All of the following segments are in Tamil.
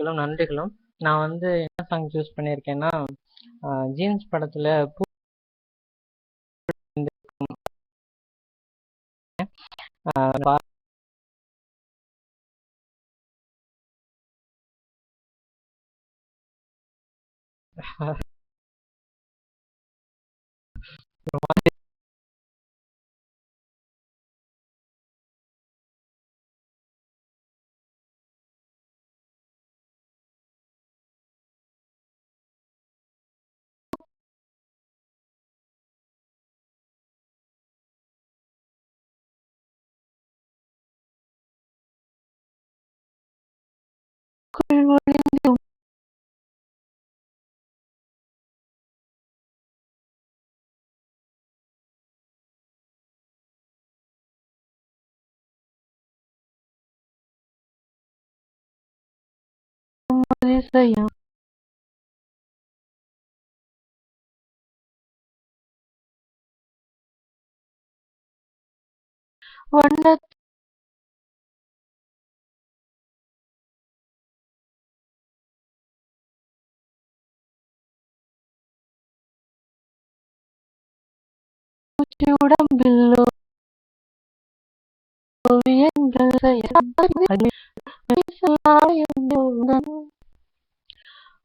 வாழ்த்துக்களும் நன்றிகளும். நான் என்ன சாங் சூஸ் பண்ணியிருக்கேன்னா, ஜீன்ஸ் படத்துல ஆ அதிசயம் வண்ணத் உடம்பில் ஓவியங்கள்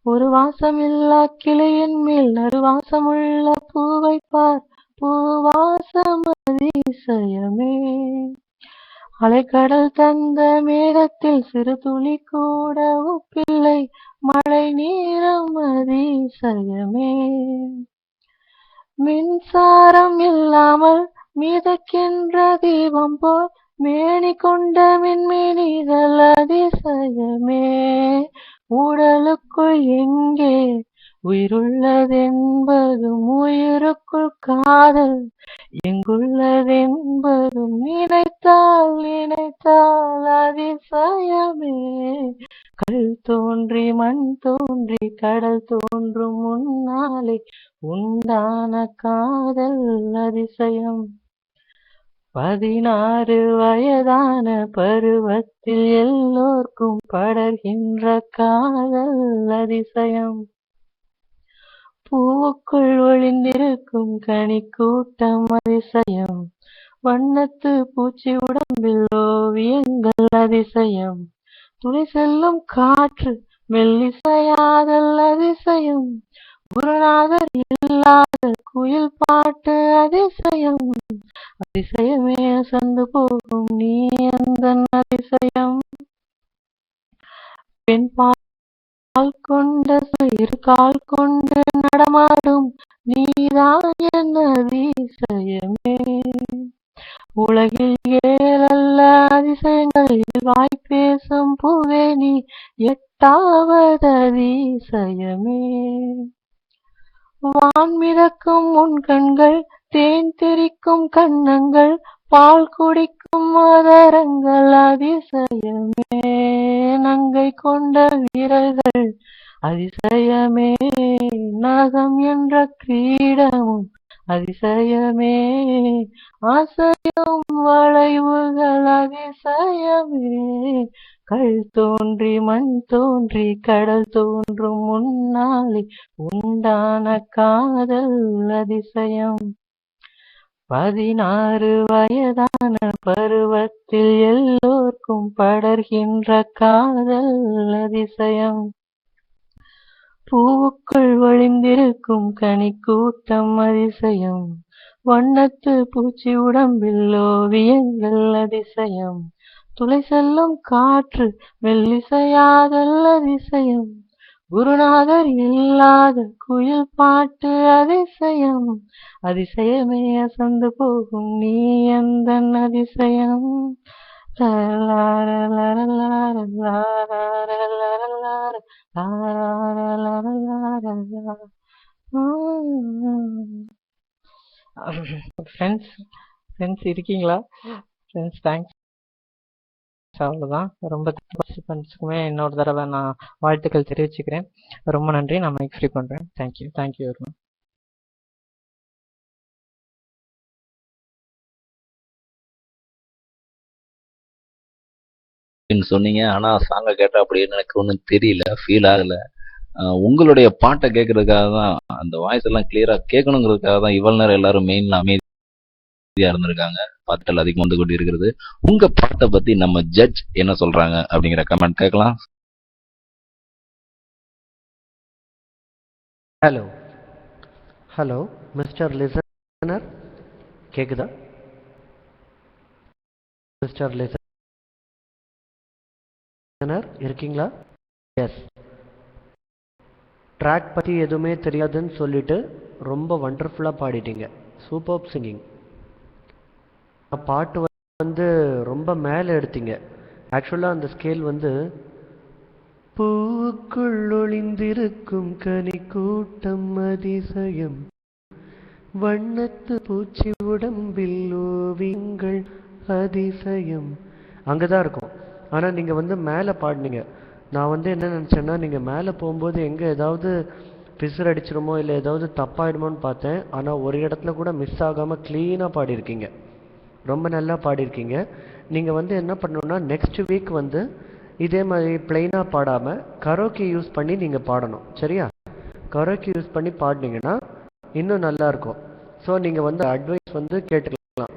ஒரு வாசமில்லா கிளையின் மேல் நறுவாசமுள்ள பூவை பார், பூவாசம் அதிசயமே. அலைக்கடல் தந்த மேகத்தில் சிறு துளி கூட உப்பில்லை, மழை நீரம் அதிசயமே. மின்சாரம் இல்லாமல் மிதக்கின்ற தீபம் போல் மேனி கொண்ட மின்மினிகள் அதிசயமே. உடலுக்குள் எங்கே உயிருள்ளதென்பதும் உயிருக்குள் காதல் எங்குள்ளதென்பதும் நினைத்தால் நினைத்தால் அதிசயமே. கல் தோன்றி மண் தோன்றி கடல் தோன்றும் முன்னாலே உண்டான காதல் அதிசயம். 16 வயதான பருவத்தில் எல்லோர்க்கும் படர்கின்ற காதல் அதிசயம். பூவுக்குள் ஒளிந்திருக்கும் கனி கூட்டம் அதிசயம். வண்ணத்து பூச்சி உடம்பில் ஓவியங்கள் அதிசயம். துளி செல்லும் காற்று மெல்லிசையாதல் அதிசயம். குருநாதர் இல்லாத குயில் பாட்டு அதிசயம். அதிசயமே அசந்து போகும் நீ அந்த அதிசயம். பெண் பால் கொண்ட இரு கால் கொண்டு நடமாடும் நீதான் என் அதிசயமே. உலகில் ஏழல்ல அதிசயங்களில் வாய் பேசும் பூவே நீ எட்டாவது அதிசயமே. வான் மிதக்கும் உன் கண்கள், தேன் தெரிக்கும் கன்னங்கள், பால் குடிக்கும் மதரங்கள் அதிசயமே. நங்கை கொண்ட வீரர்கள் அதிசயமே. நகம் என்ற கிரீடமும் அதிசயமே. ஆசையும் வளைவுகள் அதிசயமே. கல் தோன்றி மண் தோன்றி கடல் தோன்றும் முன்னாலே உண்டான காதல் அதிசயம். 16 வயதான பருவத்தில் எல்லோர்க்கும் படர்கின்ற காதல் அதிசயம். பூவுக்குள் ஒளிந்திருக்கும் கனி கூட்டம் அதிசயம். வண்ணத்து பூச்சி உடம்பில் ஓவியங்கள் அதிசயம். துளை செல்லும் காற்று மெல்லிசையாதல் அதிசயம். குருநாதர் இல்லாத குயில் பாட்டு அதிசயம். அதிசயமே அசந்து போகும் நீ அந்த அதிசயம். ஃப்ரெண்ட்ஸ் இருக்கீங்களா? Friends thanks. அவ்வளோதான். ரொம்ப பார்ட்டிசிபெண்ட்ஸுக்குமே இன்னொரு தடவை நான் வாழ்த்துக்கள் தெரிவிச்சுக்கிறேன். ரொம்ப நன்றி. நான் மைக் ஃப்ரீ பண்ணுறேன். Thank you very much. அப்படின்னு சொன்னீங்க. ஆனா சாங்க கேட்டா அப்படின்னு எனக்கு ஒன்றும் தெரியல, ஃபீல் ஆகல. உங்களுடைய பாட்டை கேட்கறதுக்காக தான், அந்த வாய்ஸ் எல்லாம் கிளியரா கேட்கணுங்கிறதுக்காக தான் இவ்வளவு நேரம் எல்லாரும் மெயின்ல அமைதியா இருந்திருக்காங்க. பாட்டுகள் அதிகம் வந்து கொண்டு இருக்கிறது. உங்க பாட்டை பத்தி நம்ம ஜட்ஜ் என்ன சொல்றாங்க அப்படிங்கிற கமெண்ட் கேட்கலாம். ஹலோ ஹலோ மிஸ்டர் லிசனர், கேக்குதா? மிஸ்டர் லிசனர் இருக்கீங்களா? எஸ். ட்ராக் பற்றி எதுவுமே தெரியாதுன்னு சொல்லிட்டு ரொம்ப வண்டர்ஃபுல்லாக பாடிட்டீங்க. Super singing. பாட்டு வந்து ரொம்ப மேலே எடுத்தீங்க. ஆக்சுவலாக அந்த ஸ்கேல் வந்து பூக்குள் ஒளிந்திருக்கும் கனி கூட்டம் அதிசயம், வண்ணத்து பூச்சி உடம்பில் ஓவியங்கள் அதிசயம், அங்கதான் இருக்கும். ஆனா நீங்க வந்து மேல பாடினீங்க. நான் வந்து என்ன நினைச்சேன்னா, நீங்க மேல போகும்போது எங்க ஏதாவது பிசர் அடிச்சிருமோ இல்லை ஏதாவது தப்பாயிடுமோன்னு பார்த்தேன். ஆனா ஒரு இடத்துல கூட மிஸ் ஆகாம கிளீனா பாடியிருக்கீங்க. ரொம்ப நல்லா பாடியிருக்கீங்க. நீங்க வந்து என்ன பண்ணணும்னா, நெக்ஸ்ட் வீக் வந்து இதே மாதிரி பிளெயினா பாடாம கரோக்கி யூஸ் பண்ணி நீங்க பாடணும். சரியா? கரோக்கி யூஸ் பண்ணி பாடினீங்கன்னா இன்னும் நல்லா இருக்கும். ஸோ நீங்க வந்து அட்வைஸ் வந்து கேட்டுக்கலாம்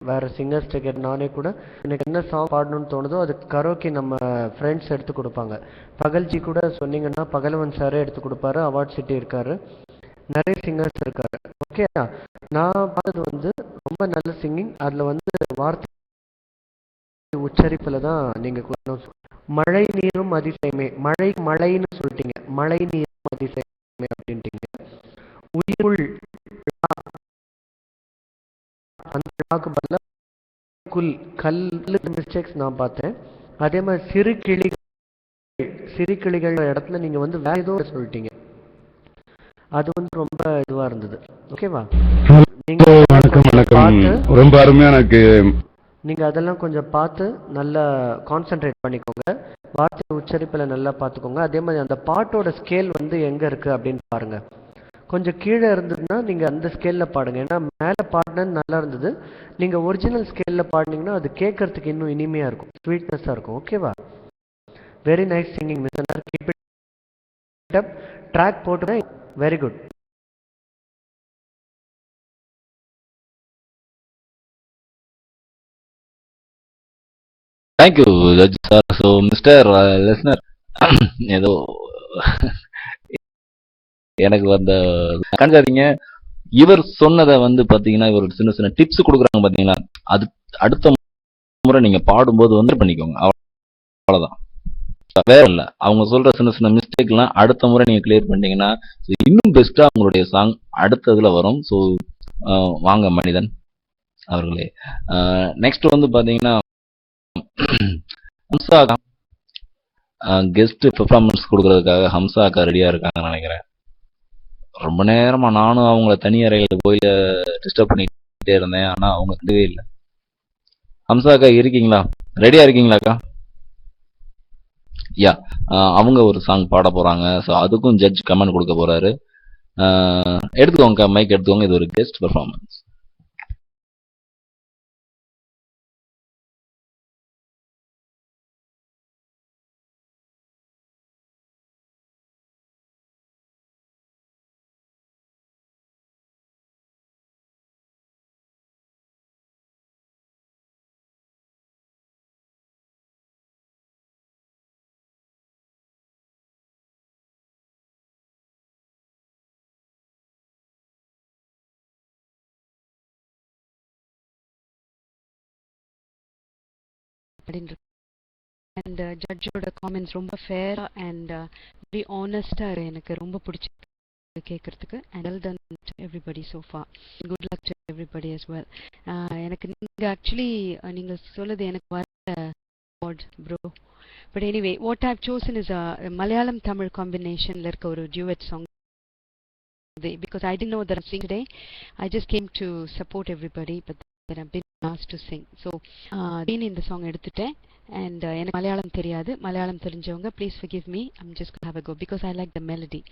வேற சிங்கர்ஸ்ட்டு கேட்டு. நானே கூட எனக்கு என்ன சாங் பாடணும்னு தோணுதோ அது கரோக்கி நம்ம ஃப்ரெண்ட்ஸ் எடுத்து கொடுப்பாங்க. பகல்ஜி கூட சொன்னீங்கன்னா பகலவன் சாரே எடுத்து கொடுப்பாரு. அவார்ட் சிட்டி இருக்காரு, நிறைய சிங்கர்ஸ் இருக்காரு. ஓகே, நான் பார்த்தது வந்து ரொம்ப நல்ல சிங்கிங். அதில் வந்து வார்த்தை உச்சரிப்பில் தான் நீங்கள் மழை நீரும் அதிசயமே, மழைன்னு சொல்லிட்டீங்க, மழை நீரும் அதிசயமே அப்படின்ட்டீங்க. உயிருள் அந்த லாக்கு பதிலாக குல் கல்லு மிஸ்டேக்ஸ் நான் பார்த்தேன். அதே மாதிரி சிறு கிளிகள் இடத்துல நீங்கள் வந்து வேற ஏதோ சொல்லிட்டீங்க. அது வந்து ரொம்ப இதுவாக இருந்தது. ஓகேவா? நீங்கள் வணக்கம். ரொம்ப அருமையா எனக்கு. நீங்கள் அதெல்லாம் கொஞ்சம் பார்த்து நல்லா கான்சென்ட்ரேட் பண்ணிக்கோங்க. வார்த்தை உச்சரிப்பில் நல்லா பார்த்துக்கோங்க. அதே மாதிரி அந்த பாட்டோட ஸ்கேல் வந்து எங்கே இருக்குது அப்படின்னு பாருங்கள். கொஞ்சம் கீழே இருந்ததுன்னா நீங்கள் அந்த ஸ்கேலில் பாடுங்க. ஏன்னா மேலே பாடினது நல்லா இருந்தது. நீங்கள் ஒரிஜினல் ஸ்கேலில் பாடினீங்கன்னா அது கேட்கறதுக்கு இன்னும் இனிமையாக இருக்கும், ஸ்வீட்னஸாக இருக்கும். ஓகேவா? Very nice singing mister. Keep it up. Track போட்டு very good. Thank you judge sir. So mister listener, ஏதோ எனக்கு வந்த கண்டாதீங்க. இவர் சொன்னதை வந்து பாத்தீங்கன்னா, இவர் சின்ன சின்ன டிப்ஸ் கொடுக்குறாங்க பாத்தீங்களா, அது அடுத்த முறை நீங்க பாடும்போது வந்து பண்ணிக்கோங்க. அவ்வளவுதான், வேற இல்ல. அவங்க சொல்ற சின்ன சின்ன மிஸ்டேக் எல்லாம் அடுத்த முறை நீங்க கிளியர் பண்ணிட்டீங்கன்னா இன்னும் பெஸ்டா உங்களுடைய சாங் அடுத்ததுல வரும். ஸோ வாங்க மனிதன் அவர்களே. நெக்ஸ்ட் வந்து பாத்தீங்கன்னா ஹம்சா கெஸ்ட் பெர்ஃபார்மன்ஸ் கொடுக்கறதுக்காக ஹம்சா அக்கா ரெடியா இருக்காங்கன்னு நினைக்கிறேன். ரொம்ப நேரமா நானும் அவங்கள தனி அறையில போய் டிஸ்டர்ப் பண்ணிட்டே இருந்தேன். ஆனா அவங்க கண்டவே இல்லை. ஹம்சா அக்கா இருக்கீங்களா? ரெடியா இருக்கீங்களாக்கா? யா, அவங்க ஒரு சாங் பாட போறாங்க. ஸோ அதுக்கும் ஜட்ஜ் கமெண்ட் கொடுக்க போறாரு. எடுத்துக்கோங்க, மைக் எடுத்துக்கோங்க. இது ஒரு கெஸ்ட் பெர்ஃபார்மன்ஸ். அண்ட் ஜட்ஜோட காமெண்ட்ஸ் ரொம்ப ஃபேரா அண்ட் வெரி ஆனஸ்டா எனக்கு ரொம்ப பிடிச்சிருக்கு கேட்கறதுக்கு. And well done everybody so far. Good luck to everybody as well. எனக்கு நீங்க ஆக்சுவலி நீங்க சொல்லுது எனக்கு வர bro. But anyway what I have chosen is Malayalam Tamil காம்பினேஷன்ல இருக்க ஒரு duet song. Because I didn't know that I'm singing today. I just came to support everybody, but then I've been asked to sing. So இந்த சாங் எடுத்துட்டேன். And எனக்கு மலையாளம் தெரியாது. மலையாளம் தெரிஞ்சவங்க please forgive me. I'm just going to have a go because I like the melody.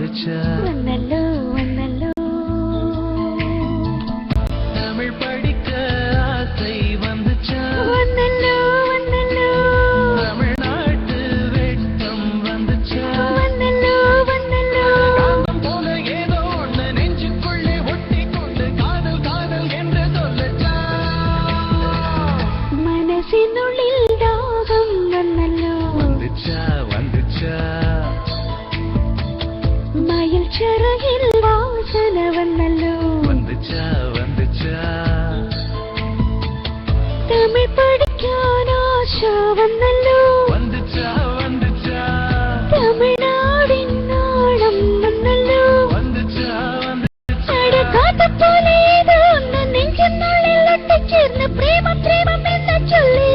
வந்துச்சா வந்தல்லோ வந்தல்லோ தமிழ் படிக்க ஆசை வந்துச்சா வந்தல்லோ வந்தல்லோ தமிழ்நாட்டு வெட்கம் வந்துச்சா வந்தல்லோ வந்தல்லோ காந்தம் போல ஏதோ ஒண்ணு நெஞ்சுக்குள்ளே ஒட்டி கொண்டு காதல் காதல் என்று சொல்லச்சா மனசினுள்ளில் தாகம் வந்தல்லோ வந்துச்சா வந்துச்சா மயில் சிறகில் வாசனை வந்தல்லோ வந்துச்சா வந்துச்சா தமிழ் படிக்கான ஆசை வந்தல்லோ வந்துச்சா வந்துச்சா தமிழ்நாடின் நாடம் வந்தல்லோ வந்துச்சா வந்துச்சா காத்த போல ஏதோ ஒன்று நெஞ்சினுள்ளில் ஒட்டிச் சேர்ந்த பிரேமம் பிரேமம் என்ன சொல்லி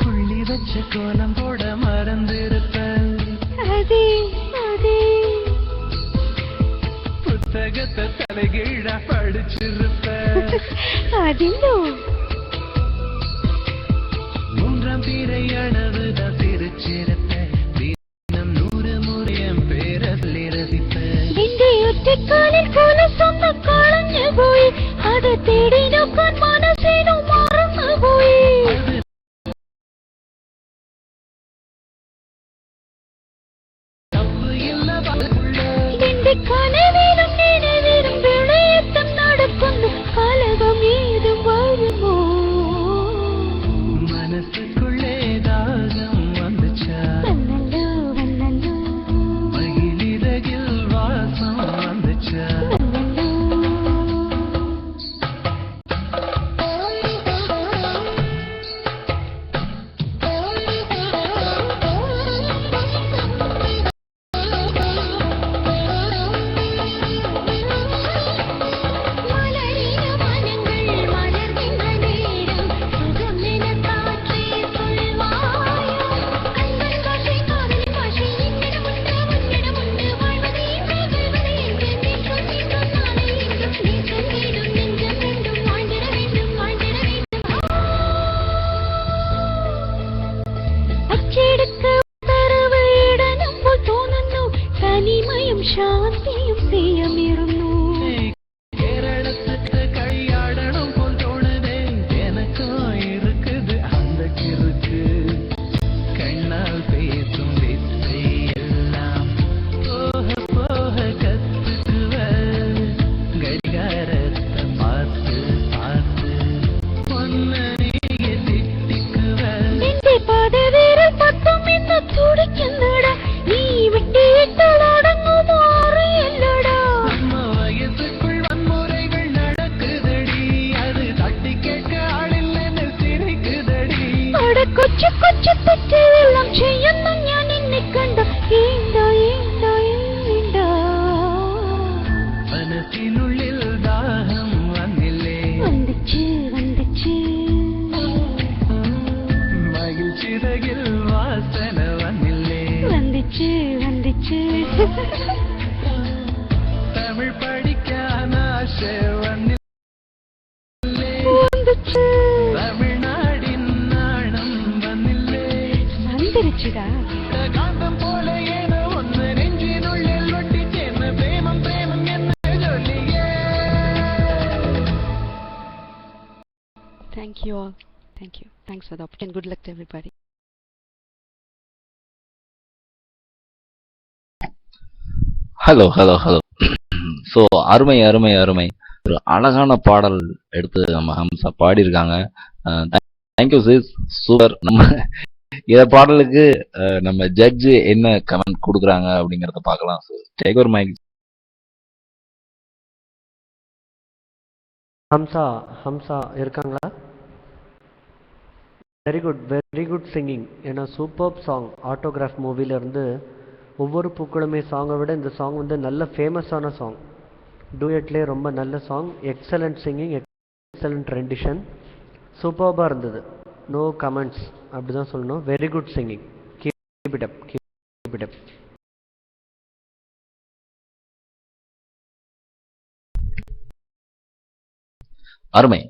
புள்ளி வச்ச கோலம் போட மறந்திருப்பேன் அதே அதே புத்தகத்தை தலைகீழா படிச்சிருப்பேன் அதிலோ மூன்றாம் பிறை அளவுதான் சிரிச்சிருப்பேன் தினம் 100 முறை என் பேரை சொல்லி ரசிப்பேன் எங்கே ஒற்றைக்காலில் போல சொந்த காலஞ்சு போய் அதை தேடி நோக்கான் மனசேனும் மறந்து போய் அது தப்பு இல்ல அதுக்குள்ள எந்த கனவிலும் நினைவிலும் விளையத்தம் நடக்கும் கலகம் ஏதும் வருமோ மனசுக்குள்ளே தாகம் வந்துச்சா வந்தல்லோ வந்தல்லோ மகிழிறகில் வாசம் வந்துச்சா வந்தல்லோ மலரின மனங்கள் மலர்கின்ற நேரம் சுகம் என காற்றே சொல்வாயோ கண்கள் பாஷை காதல் பாஷை என்னிடம் உண்டு வாழ்வது என்று வெல்வது என்று நீ சொன்னாலே என்றும் நீ சொல்லிடும் நெஞ்சம் ரெண்டும் வாழ்ந்திட வேண்டும் வாழ்ந்திட வேண்டும் அச்செடுக்க உத்தரவு இடனும் போல் தோணுന്നു தனிமயம் சாந்தியும் செய்யமிருന്നു கேரளத்துக்கு கையாடணும் போல் தோணுதே எனக்கும் இருக்குது அந்த கிறுக்கு கண்ணால் பேசும் வித்தை எல்லாம் போக போக கத்துக்குவ கடிகாரத்தை பார்த்து பார்த்து பொன்னையே திட்டிக்குவ നിന്റെ പദവിരൽ പത്തും ഇന്ന് തുടിക്കുന്നടാ നീ വിട്ടിട്ടാൽ അടങ്ങുമാറിയല്ലടാ நம்ம வயசுக்குள் வன்முறைகள் நடக்குதடி அது தட்டி கேட்க ஆளில்லைன்னு சிரிக்குதடி അട കൊച്ചു കൊച്ചു തെറ്റെല്ലാം ചെയ്യുന്നു ഞാൻ എന്നെ കണ്ട ഏണ്ടാ ഏണ്ടാ ഏണ്ടാ മനസ്സിനുള്ളിൽ ദാഹം വന്നില്ലേ വന്നിച്ച് വന്നിച്ച് മകിൽ ചിറകിൽ വാസന വന്നില്ലേ വന്നിച്ച് വന്നിച്ച് തമിഴ് പഠിക്കാൻ ആശ വന്നില്ലേ വന്നിച്ച് തമിഴ്നാടിൻ നാണം വന്നില്ലേ വന്നിരിച്ചുടാ കാന്തം പോലെ ഏതോ ഒന്ന് നെഞ്ചിനുള്ളിൽ ഒട്ടിച്ചേർന്ന് പ്രേമം പ്രേമം എന്ന് ചൊല്ലിയേ Thank you all. Thank you. Thanks for the opportunity. Good luck to everybody. Hello hello hello. So அருமை அருமை அருமை. ஒரு அழகான பாடல் எடுத்து நம்ம ஹம்சா பாடியிருக்காங்க. Thank you sis, super. நம்ம இந்த பாடலுக்கு நம்ம ஜட்ஜ் என்ன கமெண்ட் கொடுக்குறாங்க அப்படிங்கறத பார்க்கலாம். Take over mic. ஹம்சா இருக்காங்களா? Very good singing. ஏன்னா சூப்பர் சாங். ஆட்டோகிராஃப் மூவில இருந்து ஒவ்வொரு பூக்களுமே சாங்கை விட இந்த சாங் வந்து நல்ல ஃபேமஸான சாங். டூயட்லேயே ரொம்ப நல்ல song. Excellent singing, excellent rendition, சூப்பர்பாக இருந்தது. நோ கமெண்ட்ஸ், அப்படி தான் சொல்லணும். Very good singing. Keep it up, keep it up. அருமை.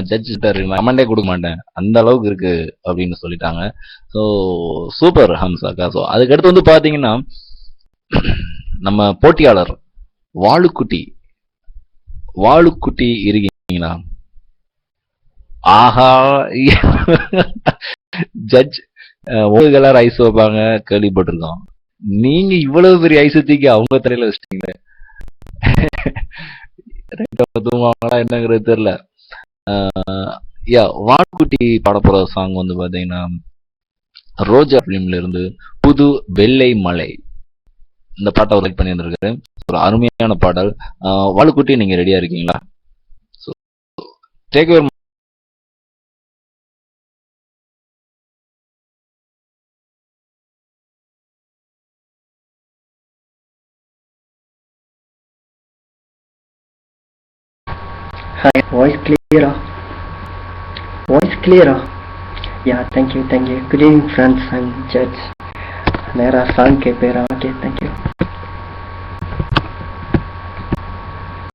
ஜட்ஜ் கமெண்டே கொடுக்க மாட்டேன், அந்த அளவுக்கு இருக்கு அப்படின்னு சொல்லிட்டாங்க. So super ஹம்சாக்கா. ஸோ அதுக்கடுத்து வந்து பாத்தீங்கன்னா நம்ம போட்டியாளர் வாளுக்குட்டி இருக்கீங்களா? ஆஹா, ஜட்ஜ் ஒரு கலர் ஐஸ் வைப்பாங்க கேள்விப்பட்டிருக்கோம். நீங்க இவ்வளவு பெரிய ஐஸ் தூக்கி அவங்க தலையில வச்சிட்டீங்களே, தூங்குவாங்களா என்னங்கிறது தெரியல. வாள்குட்டி பாட போற சாங் வந்து பாத்தீங்கன்னா ரோஜா பிலிம்ல இருந்து புது வெள்ளை மலை. இந்த பாட்டை அவர் லைக் பண்ணி வந்திருக்காரு. ஒரு அருமையான பாடல். வாள்குட்டி, நீங்க ரெடியா இருக்கீங்களா? Take over. Hi, voice clearer. Voice clearer. Yeah, thank you. Good evening, friends. I'm Judge. Nera song ke pera. Okay, thank you.